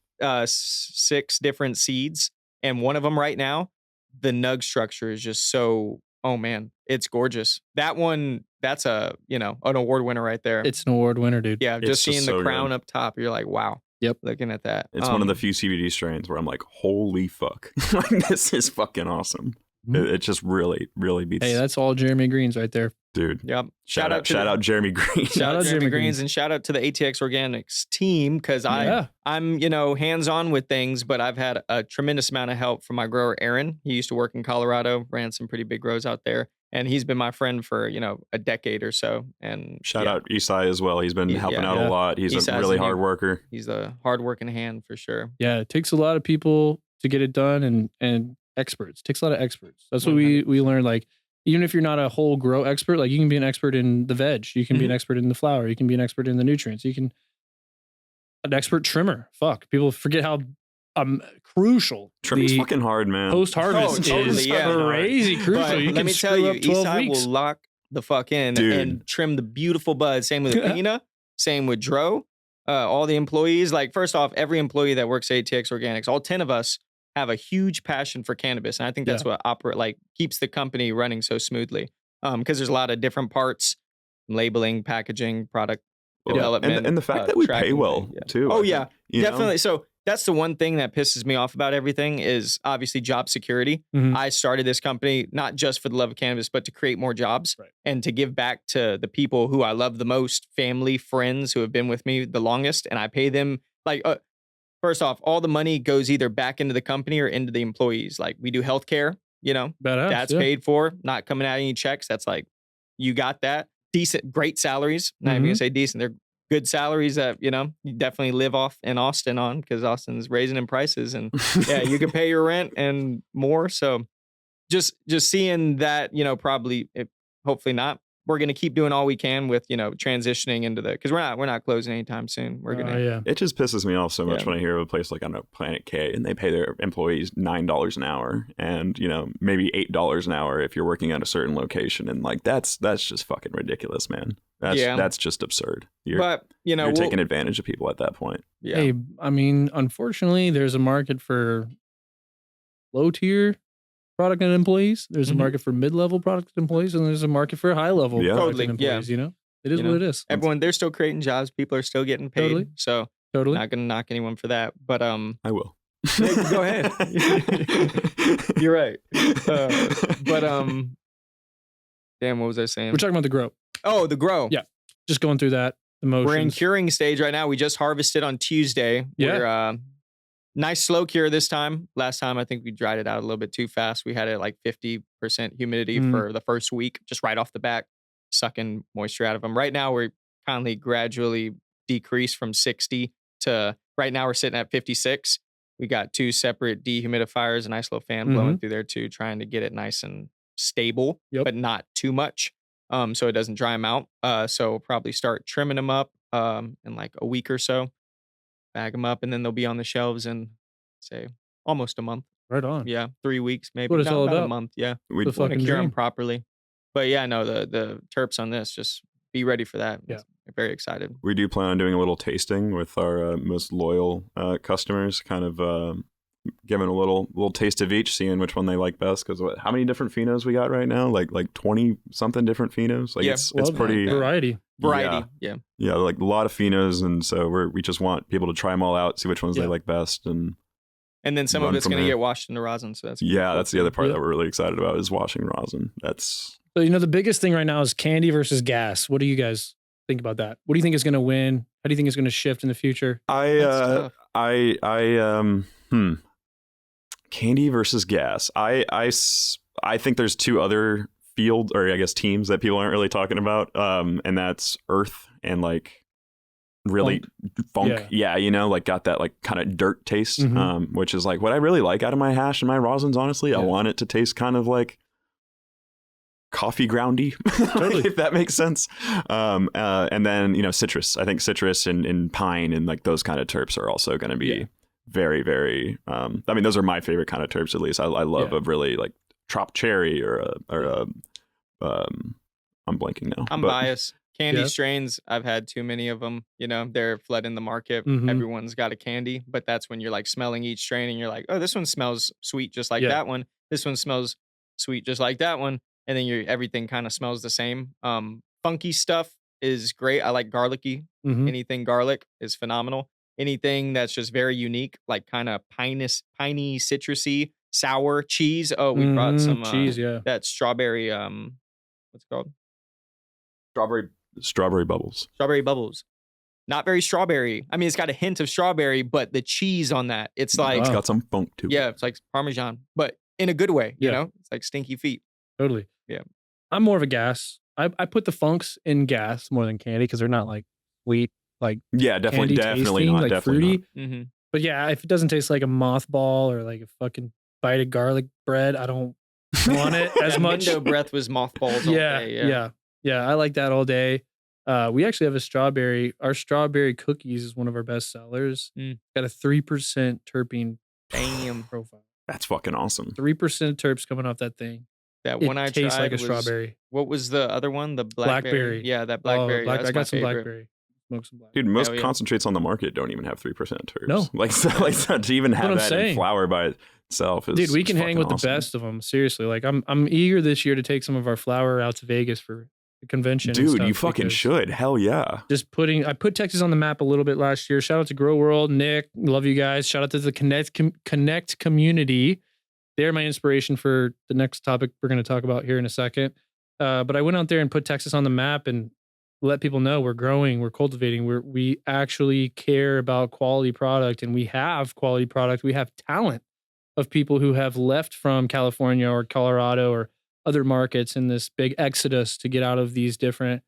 6 different seeds, and one of them right now, the nug structure is just so. Oh man, it's gorgeous. That one, that's a, you know, an award winner right there. It's an award winner, dude. Yeah, It's just just seeing so the crown good. up top, you're like, wow. Yep. Looking at that. It's one of the few CBD strains where I'm like, holy fuck. Like, this is fucking awesome. Mhm. It just really, really beats. Hey, that's all Jeremy Green's right there. dude. Yep. Shout out Jeremy Green. Shout out Jeremy Jeremy Greens Greens. and shout out to the ATX Organics team because Yeah. I'm, you know, hands-on with things, but I've had a tremendous amount of help from my grower, Aaron. He used to work in Colorado, ran some pretty big grows out there. And he's been my friend for, you know, a decade or so. And Shout yeah, out Isai as well. He's been helping out Yeah. a lot. He's Isai's a really a new- hard worker. he's a hard-working hand for sure. Yeah, it takes a lot of people to get it done and experts. It takes a lot of experts. That's what we 100%. learned. Like, even if you're not a whole grow expert, like you can be an expert in the veg, you can be an expert in the flower, you can be an expert in the nutrients, you can an expert trimmer. Fuck. People forget how crucial Trimming's the fucking hard, man. post-harvest Oh, totally, is. yeah. Crazy crucial. But You let can me tell screw you, up 12 Isai weeks. will lock the fuck in Dude. and trim the beautiful buds. Same with Athena, same with Dro. All the employees, like first off, every employee that works at ATX Organics, all 10 of us have a huge passion for cannabis. And I think that's what keeps the company running so smoothly. Because there's a lot of different parts, labeling, packaging, product development. And the fact that we pay tracking well, things, yeah. too. Oh I yeah, think, you know? definitely. So that's the one thing that pisses me off about everything is obviously job security. Mhm. I started this company not just for the love of cannabis, but to create more jobs and to give back to the people who I love the most, family, friends who have been with me the longest. And I pay them like, first off, all the money goes either back into the company or into the employees. Like we do healthcare, you know, Badass, that's yeah. paid for, not coming out any checks. That's like, you got that. Decent, great salaries. Not even gonna say decent. They're good salaries that, you know, you definitely live off in Austin on because Austin's raising in prices and yeah, you can pay your rent and more. So just seeing that, you know, probably, hopefully not. We're going to keep doing all we can with, you know, transitioning into because we're not closing anytime soon. We're going to, yeah. It just pisses me off so much Yeah. when I hear of a place like, I don't know, Planet K, and they pay their employees $9 an hour and, you know, maybe $8 an hour if you're working at a certain location. And like, that's just fucking ridiculous, man. That's just absurd. but you know, You're taking advantage of people at that point. yeah. Hey, I mean, unfortunately, there's a market for low tier product and employees. There's a market for mid-level product and employees, and there's a market for high-level Yeah. product Totally, and yeah. employees. You know, it is You what know, it is. Everyone, they're still creating jobs. People are still getting paid. Totally. So Totally. not going to knock anyone for that. But I will. go ahead. You're right. Damn, what was I saying? We're talking about the grow. Oh, the grow. Yeah. Just going through that emotions. We're in curing stage right now. We just harvested on Tuesday. Yeah. We're nice slow cure this time. Last time I think we dried it out a little bit too fast. We had it like 50% humidity for the first week, just right off the back, sucking moisture out of them. Right now we're kindly gradually decreased from 60 to right now we're sitting at 56. We got 2 separate dehumidifiers, a nice little fan blowing through there too, trying to get it nice and stable, but not too much. So it doesn't dry them out. So we'll probably start trimming them up in like a week or so, bag them up, and then they'll be on the shelves in, say, almost a month. Right on. Yeah, 3 weeks maybe. What it's No, all about about. a month. Yeah, We The want fucking to cure them dream. properly. But yeah, no, the terps on this, just be ready for that. Yeah. I'm very excited. We do plan on doing a little tasting with our most loyal customers, kind of giving a little taste of each, seeing which one they like best. Because how many different phenos we got right now? Like 20 something different phenos. Like Yeah. it's Well, pretty variety. Variety. Yeah. yeah, like a lot of phenos, and so we just want people to try them all out, see which ones they like best, and And then some of Run it's from going to there. get washed into rosin. So that's gonna be yeah, cool that's the too. other part Yeah. that we're really excited about is washing rosin. That's So, you know, the biggest thing right now is candy versus gas. What do you guys think about that? What do you think is going to win? How do you think it's going to shift in the future? Candy versus gas. I think there's two other field, or I guess teams, that people aren't really talking about, and that's earth and like really funk. Yeah, you know, like got that like kind of dirt taste, which is like what I really like out of my hash and my rosins. Honestly, I want it to taste kind of like coffee groundy, totally. If that makes sense. And then, you know, citrus. I think citrus and pine and like those kind of terps are also going to be very, very. I mean, those are my favorite kind of terps. At least I love a really like trop cherry or I'm blanking now. I'm biased. Candy strains, I've had too many of them. You know, they're flooding the market. Everyone's got a candy, but that's when you're like smelling each strain and you're like, oh, this one smells sweet just like that one. This one smells sweet just like that one. And then everything kind of smells the same. Funky stuff is great. I like garlicky. Anything garlic is phenomenal. Anything that's just very unique, like kind of piney, citrusy, sour cheese. Oh, we brought some cheese, that strawberry. What's it called? Strawberry bubbles. Strawberry bubbles. Not very strawberry. I mean, it's got a hint of strawberry, but the cheese on that, it's like it's got some funk to it. Yeah, it's like Parmesan, but in a good way. You know, it's like stinky feet. Totally. Yeah. I'm more of a gas. I put the funks in gas more than candy because they're not like sweet, like definitely tasting, not, like definitely fruity. not. But yeah, if it doesn't taste like a mothball or like a fucking bite of garlic bread, I don't want it as much. Mindo breath was mothballs all day. Yeah, I like that all day. We actually have our strawberry cookies is one of our best sellers. Got a 3% terpene profile. That's fucking awesome. 3% terps coming off that thing. That one I tastes tried like a was, strawberry. What was the other one? The blackberry. Yeah, that blackberry. I got some favorite. blackberry. Smoke some blackberry. Dude, most concentrates on the market don't even have 3% terps. No. Like to even have that in flower by itself is. Dude, we can hang with awesome. the best of them. Seriously, like I'm eager this year to take some of our flower out to Vegas for the convention. Dude, you fucking should. Hell yeah. I put Texas on the map a little bit last year. Shout out to Grow World, Nick, love you guys. Shout out to the Connect community. They're my inspiration for the next topic we're going to talk about here in a second. But I went out there and put Texas on the map and let people know we're growing, we're cultivating, we actually care about quality product, and we have quality product. We have talent of people who have left from California or Colorado or other markets in this big exodus to get out of these different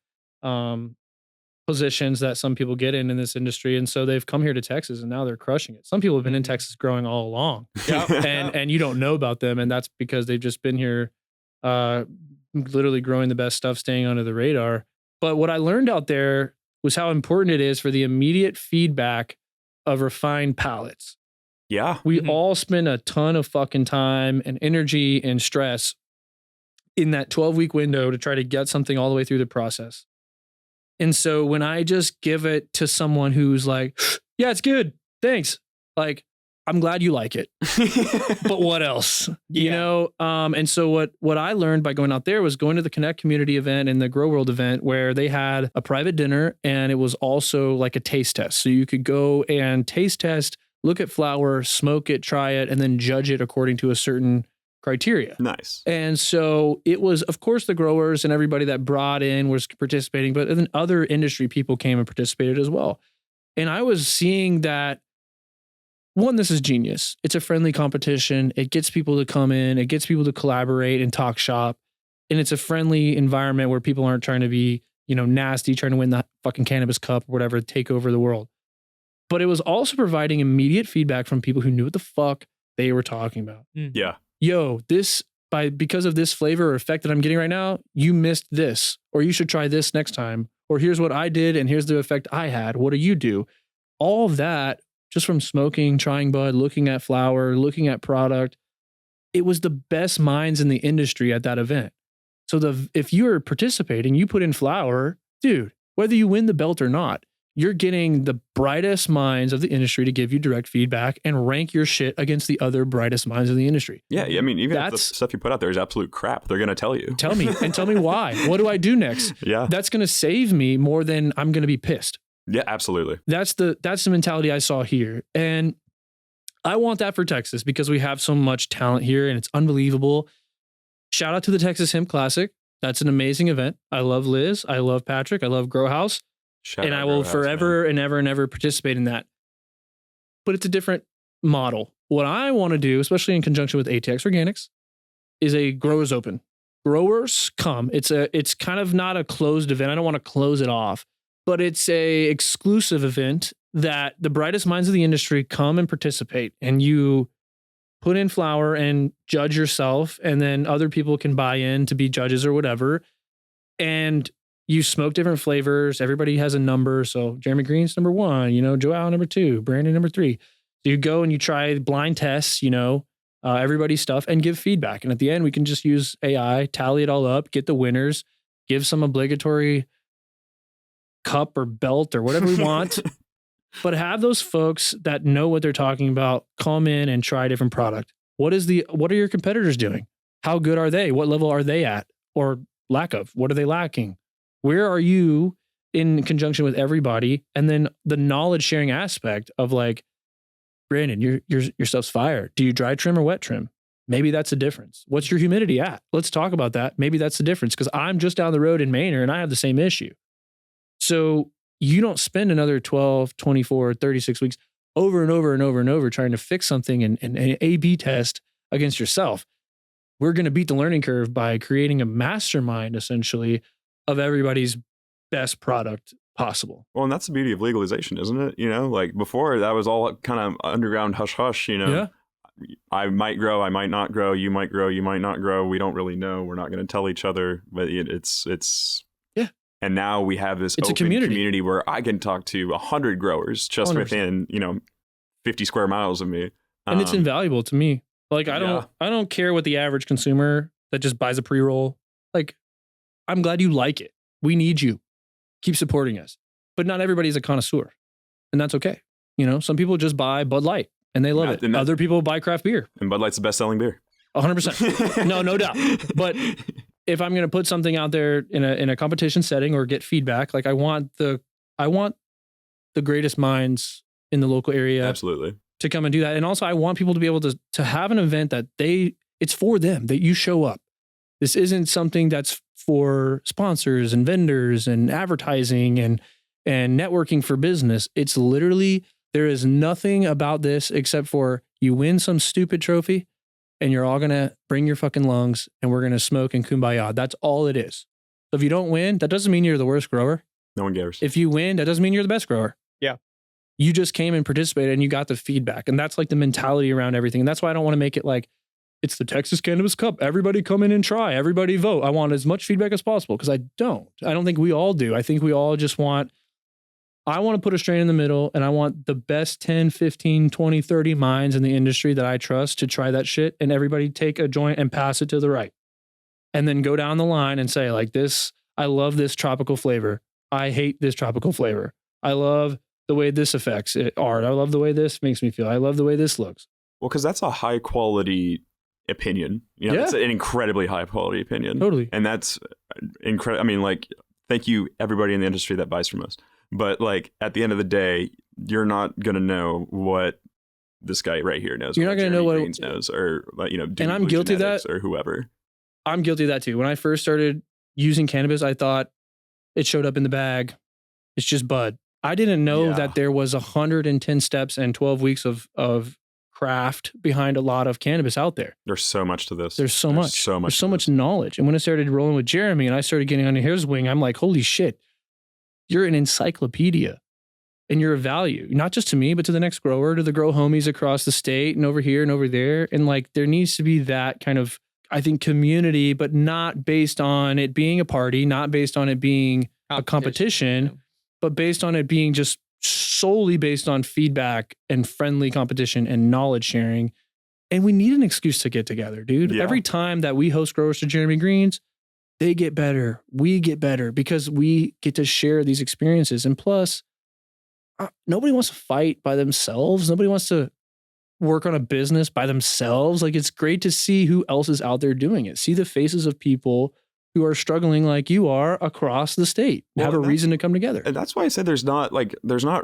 positions that some people get in this industry. And so they've come here to Texas and now they're crushing it. Some people have been in Texas growing all along and you don't know about them. And that's because they've just been here, literally growing the best stuff, staying under the radar. But what I learned out there was how important it is for the immediate feedback of refined palates. Yeah. We all spend a ton of fucking time and energy and stress in that 12-week window to try to get something all the way through the process. And so when I just give it to someone who's like, yeah, it's good, thanks. Like, I'm glad you like it, but what else? You know? And so what I learned by going out there was going to the Connect community event and the Grow World event, where they had a private dinner and it was also like a taste test. So you could go and taste test, look at flower, smoke it, try it, and then judge it according to a certain criteria. Nice. And so it was, of course, the growers and everybody that brought in was participating, but then other industry people came and participated as well. And I was seeing that, one, this is genius. It's a friendly competition. It gets people to come in. It gets people to collaborate and talk shop. And it's a friendly environment where people aren't trying to be, nasty, trying to win the fucking cannabis cup or whatever, take over the world. But it was also providing immediate feedback from people who knew what the fuck they were talking about. Yeah. Yo, because of this flavor or effect that I'm getting right now, you missed this, or you should try this next time, or here's what I did and here's the effect I had. What do you do? All of that just from smoking, trying bud, looking at flower, looking at product. It was the best minds in the industry at that event. So if you're participating, you put in flower, dude, whether you win the belt or not, you're getting the brightest minds of the industry to give you direct feedback and rank your shit against the other brightest minds of the industry. Yeah, I mean, even if the stuff you put out there is absolute crap, they're going to tell you. Tell me, and tell me why. What do I do next? Yeah. That's going to save me more than I'm going to be pissed. Yeah, absolutely. That's the mentality I saw here. And I want that for Texas because we have so much talent here and it's unbelievable. Shout out to the Texas Hemp Classic. That's an amazing event. I love Liz. I love Patrick. I love Grow House. and I will forever and ever participate in that. But it's a different model. What I want to do, especially in conjunction with ATX Organics, is a growers open. Growers come. It's kind of not a closed event. I don't want to close it off, but it's a exclusive event that the brightest minds of the industry come and participate, and you put in flower and judge yourself, and then other people can buy in to be judges or whatever. And you smoke different flavors. Everybody has a number. So Jeremy Green's number 1, Joao number 2, Brandon number 3. So you go and you try blind tests, everybody's stuff, and give feedback. And at the end, we can just use AI, tally it all up, get the winners, give some obligatory cup or belt or whatever we want. But have those folks that know what they're talking about come in and try a different product. What are your competitors doing? How good are they? What level are they at? Or lack of? What are they lacking? Where are you in conjunction with everybody? And then the knowledge sharing aspect of like, Brandon, your stuff's fire. Do you dry trim or wet trim? Maybe that's a difference. What's your humidity at? Let's talk about that. Maybe that's the difference, because I'm just down the road in Manor and I have the same issue. So you don't spend another 12, 24, 36 weeks over and over and over and over trying to fix something and A/B test against yourself. We're going to beat the learning curve by creating a mastermind, essentially, of everybody's best product possible. Well, and that's the beauty of legalization, isn't it? Like before, that was all kind of underground hush-hush, Yeah. I might grow, I might not grow, you might grow, you might not grow. We don't really know. We're not going to tell each other, but it's yeah. And now we have this open community where I can talk to 100 growers just 100%. Within, 50 square miles of me. And it's invaluable to me. Like, I don't care what the average consumer that just buys a pre-roll, like, I'm glad you like it. We need you. Keep supporting us. But not everybody's a connoisseur, and that's okay. Some people just buy Bud Light and they love it. Other people buy craft beer. And Bud Light's the best selling beer. 100%. No doubt. But if I'm going to put something out there in a competition setting or get feedback, like I want the greatest minds in the local area absolutely to come and do that. And also I want people to be able to have an event that it's for them, that you show up. This isn't something that's for sponsors and vendors and advertising and networking for business. It's literally, there is nothing about this except for you win some stupid trophy and you're all going to bring your fucking lungs and we're going to smoke and kumbaya. That's all it is. So if you don't win, that doesn't mean you're the worst grower. No one cares. If you win, that doesn't mean you're the best grower. Yeah. You just came and participated and you got the feedback. And that's like the mentality around everything. And that's why I don't want to make it like, it's the Texas Cannabis Cup. Everybody come in and try. Everybody vote. I want as much feedback as possible, because I don't think we all do. I think we all just I want to put a strain in the middle, and I want the best 10, 15, 20, 30 minds in the industry that I trust to try that shit, and everybody take a joint and pass it to the right. And then go down the line and say, like, this, I love this tropical flavor. I hate this tropical flavor. I love the way this affects art. I love the way this makes me feel. I love the way this looks. Well, because that's a high quality opinion. It's an incredibly high quality opinion. Totally. And that's incredible. I mean, like, thank you everybody in the industry that buys from us. But like at the end of the day, you're not going to know what this guy right here knows. You're not going to know what Greens knows, or and I'm guilty of that, or whoever. I'm guilty of that too. When I first started using cannabis, I thought it showed up in the bag. It's just bud. I didn't know that there was 110 steps and 12 weeks of craft behind a lot of cannabis out there. There's so much to this. There's so much knowledge. And when I started rolling with Jeremy and I started getting under his wing, I'm like, holy shit, you're an encyclopedia and you're a value, not just to me, but to the next grower, to the grow homies across the state and over here and over there. And like, there needs to be that kind of, I think, community, but not based on it being a party, not based on it being a competition, but based on it being just solely based on feedback and friendly competition and knowledge sharing. And we need an excuse to get together, dude. Yeah. Every time that we host growers to Jeremy Greens, they get better. We get better because we get to share these experiences. And plus, nobody wants to fight by themselves. Nobody wants to work on a business by themselves. Like, it's great to see who else is out there doing it. See the faces of people who are struggling like you are across the state, have a reason to come together. And that's why I said there's not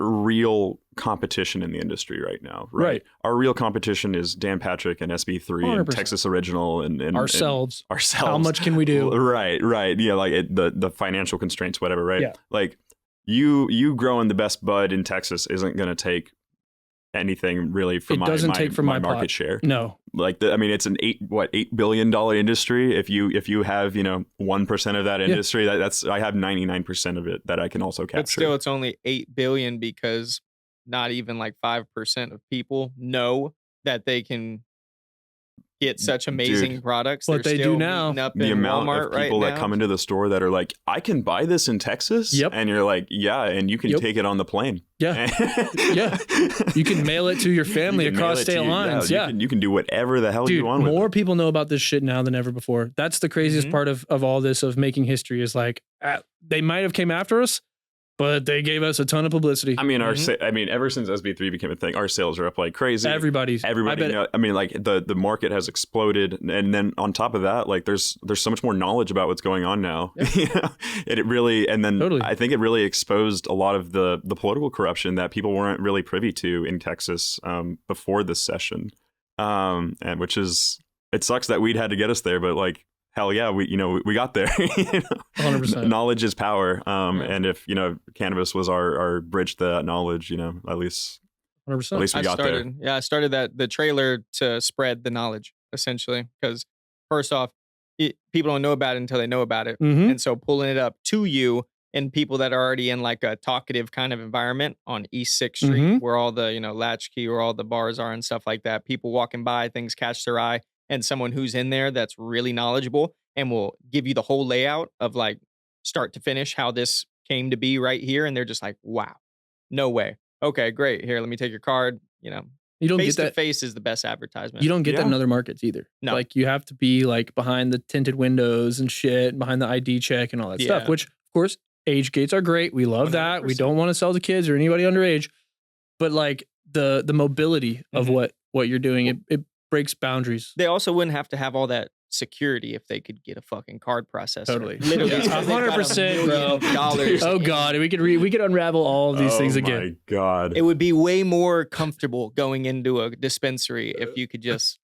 real competition in the industry right now. Right. Our real competition is Dan Patrick and SB3 and Texas Original and ourselves. And ourselves. How much can we do? Right. Yeah. Like the financial constraints, whatever. Right. Yeah. Like you growing the best bud in Texas isn't going to take anything really from my market share. No, like it's an $8 billion industry. If you have 1% of that industry, that's I have 99% of it that I can also capture. But still, it's only 8 billion because not even like 5% of people know that they can get such amazing products. What they do now, the amount of people that come into the store that are like, I can buy this in Texas. Yep. And you're like, yeah, and you can take it on the plane. Yeah. Yeah. You can mail it to your family across state lines. Yeah. You can do whatever the hell you want. More people know about this shit now than ever before. That's the craziest part of all this, of making history, is like, they might have came after us, but they gave us a ton of publicity. I mean, ever since SB3 became a thing, our sales are up like crazy. Everybody. Like the market has exploded, and then on top of that, like there's so much more knowledge about what's going on now. Yeah. It really, and then I think it really exposed a lot of the political corruption that people weren't really privy to in Texas before this session, and which is, it sucks that weed had to get us there, but like, hell yeah, we got there. 100%. Knowledge is power. And if cannabis was our bridge to that knowledge, at least 100%. At least we got there. Yeah, I started the trailer to spread the knowledge, essentially, because first off, people don't know about it until they know about it, and so pulling it up to you and people that are already in like a talkative kind of environment on East 6th Street, where all the latchkey, where all the bars are and stuff like that. People walking by, things catch their eye. And someone who's in there that's really knowledgeable and will give you the whole layout of like start to finish how this came to be right here. And they're just like, wow, no way. Okay, great. Here, let me take your card. You don't face to face is the best advertisement. You don't get that in other markets either. No. Like you have to be like behind the tinted windows and shit, behind the ID check and all that stuff, which of course age gates are great. We love 100%. That. We don't want to sell to kids or anybody underage, but like the mobility of what you're doing, it breaks boundaries. They also wouldn't have to have all that security if they could get a fucking card processor. Totally. Literally. 100%, bro. Dollars. Oh God. We could unravel all of these things again. Oh my God. It would be way more comfortable going into a dispensary if you could just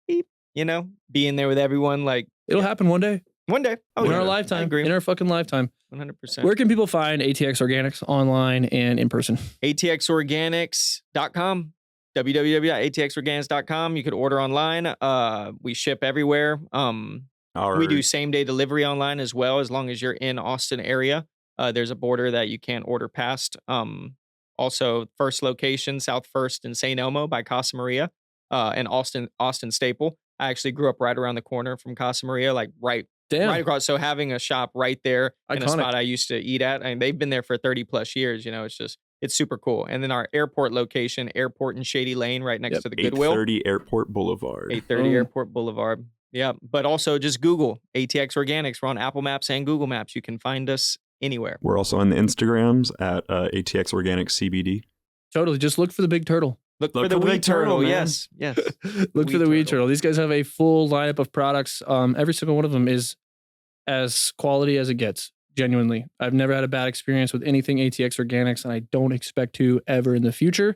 beep, be in there with everyone. Like it'll happen one day. One day. In our lifetime. I agree. In our fucking lifetime. 100%. Where can people find ATX Organics online and in person? ATXorganics.com. www.atxorganics.com. You could order online. We ship everywhere. We do same day delivery online as well, as long as you're in Austin area. There's a border that you can't order past. Also, first location, South First in St. Elmo by Casa Maria, and Austin Staple. I actually grew up right around the corner from Casa Maria, like right across. So having a shop right there in a spot I used to eat at, and they've been there for 30 plus years. It's super cool. And then our airport location, Airport and Shady Lane, right next to the Goodwill. 830 Airport Boulevard. 830 Airport Boulevard. Yeah. But also just Google ATX Organics. We're on Apple Maps and Google Maps. You can find us anywhere. We're also on the Instagrams at ATX Organics CBD. Totally. Just look for the big turtle. Look for the weed turtle. Yes. Look for the weed turtle. These guys have a full lineup of products. Every single one of them is as quality as it gets. Genuinely. I've never had a bad experience with anything ATX Organics, and I don't expect to ever in the future.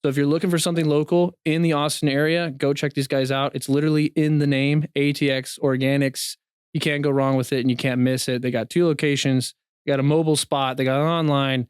So if you're looking for something local in the Austin area, go check these guys out. It's literally in the name, ATX Organics. You can't go wrong with it, and you can't miss it. They got 2 locations. They got a mobile spot. They got it online.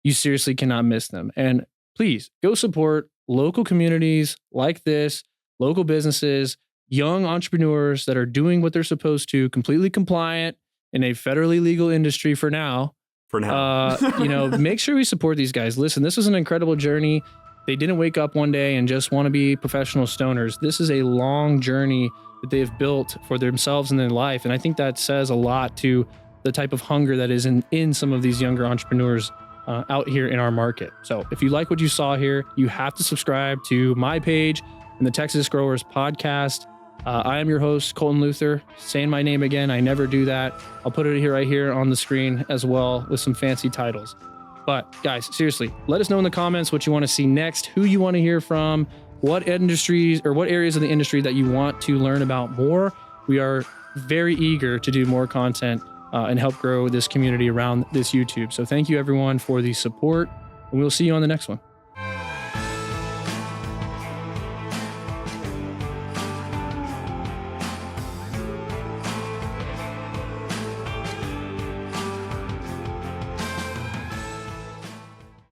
You seriously cannot miss them. And please go support local communities like this, local businesses, young entrepreneurs that are doing what they're supposed to, completely compliant, in a federally legal industry for now. Make sure we support these guys. Listen, this was an incredible journey. They didn't wake up one day and just want to be professional stoners. This is a long journey that they've built for themselves in their life. And I think that says a lot to the type of hunger that is in some of these younger entrepreneurs out here in our market. So if you like what you saw here, you have to subscribe to my page and the Texas Growers Podcast. I am your host, Colton Luther. Saying my name again, I never do that. I'll put it right here on the screen as well with some fancy titles. But guys, seriously, let us know in the comments what you want to see next, who you want to hear from, what industries or what areas of the industry that you want to learn about more. We are very eager to do more content and help grow this community around this YouTube. So thank you everyone for the support, and we'll see you on the next one.